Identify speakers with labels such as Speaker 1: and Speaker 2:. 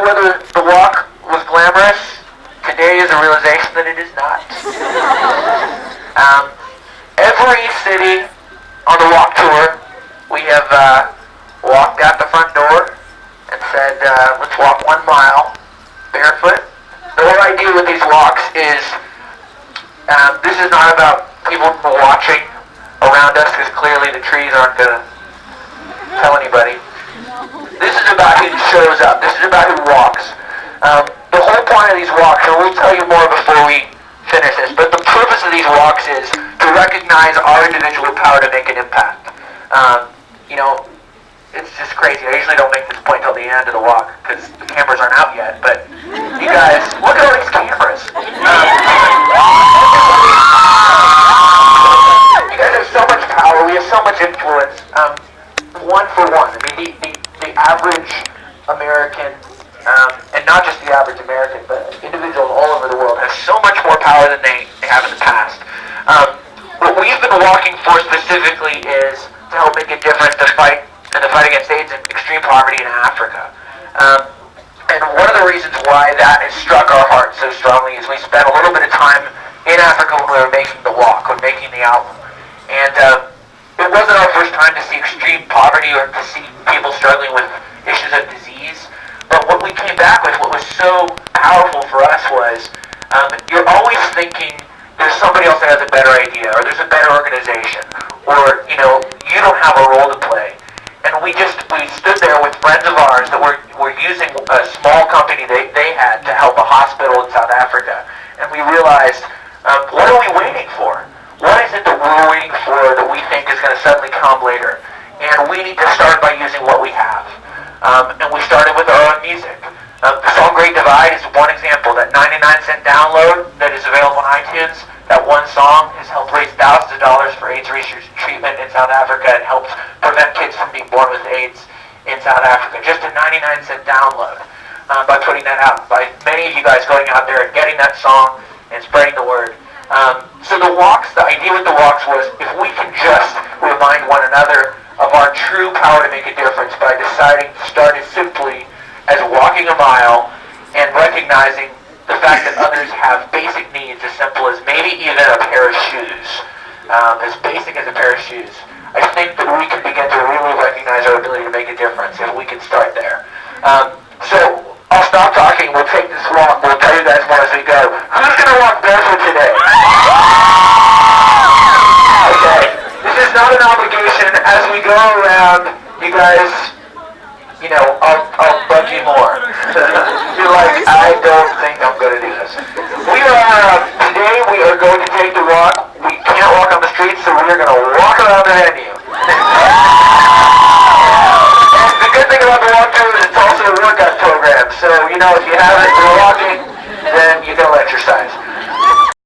Speaker 1: whether the walk was glamorous, today is a realization that it is not. Every city on the walk tour, we have walked out the front door and said, let's walk 1 mile barefoot. The whole idea with these walks is this is not about people watching around us, because clearly the trees aren't going to tell anybody. This is about who shows up. This is about who walks. The whole point of these walks, and we'll tell you more before we finish this, but the purpose of these walks is to recognize our individual power to make an impact. It's just crazy. I usually don't make this point till the end of the walk because the cameras aren't out yet, but you guys, look at all these cameras. You guys have so much power. We have so much influence. One for one. I mean, the average American, and not just the average American, but individuals all over the world have so much more power than they have in the past. What we've been walking for specifically is to help make a difference in the fight against AIDS and extreme poverty in Africa. And one of the reasons why that has struck our hearts so strongly is we spent a little bit of time in Africa when we were making the walk, when making the album. And it wasn't our first time to see extreme poverty or to see people struggling with issues of disease. But what we came back with, what was so powerful for us was, you're always thinking there's somebody else that has a better idea, or there's a better organization, or, you don't have a role to play. And we stood there with friends of ours that were using a small company they had to help a hospital in South Africa. And we realized, what are we waiting for? What is it that we're waiting for that we think is going to suddenly come later? And we need to start by using what we have. And we started with our own music. The song Great Divide is one example. That 99-cent download that is available on iTunes, that one song has helped raise thousands of dollars for AIDS research and treatment in South Africa and helps prevent kids from being born with AIDS in South Africa. Just a 99-cent download by putting that out. By many of you guys going out there and getting that song and spreading the word. So the idea with the walks was if we can just remind one another of our true power to make a difference by deciding to start as simply as walking a mile and recognizing the fact that others have basic needs as simple as maybe even a pair of shoes. As basic as a pair of shoes. I think that we can begin to really recognize our ability to make a difference if we can start there. So I'll stop talking. We'll take this walk. We'll tell you guys more as we go. Who's going to walk barefoot today? Okay. This is not an obligation. As we go around, you guys, I'll bug you more. You're like, I don't think I'm going to do this. Today we are going to take the walk. We can't walk on the streets, so we are going to walk around the venue. And the good thing about the walk tour is it's also a workout program. So, if you haven't been walking, then you got to exercise.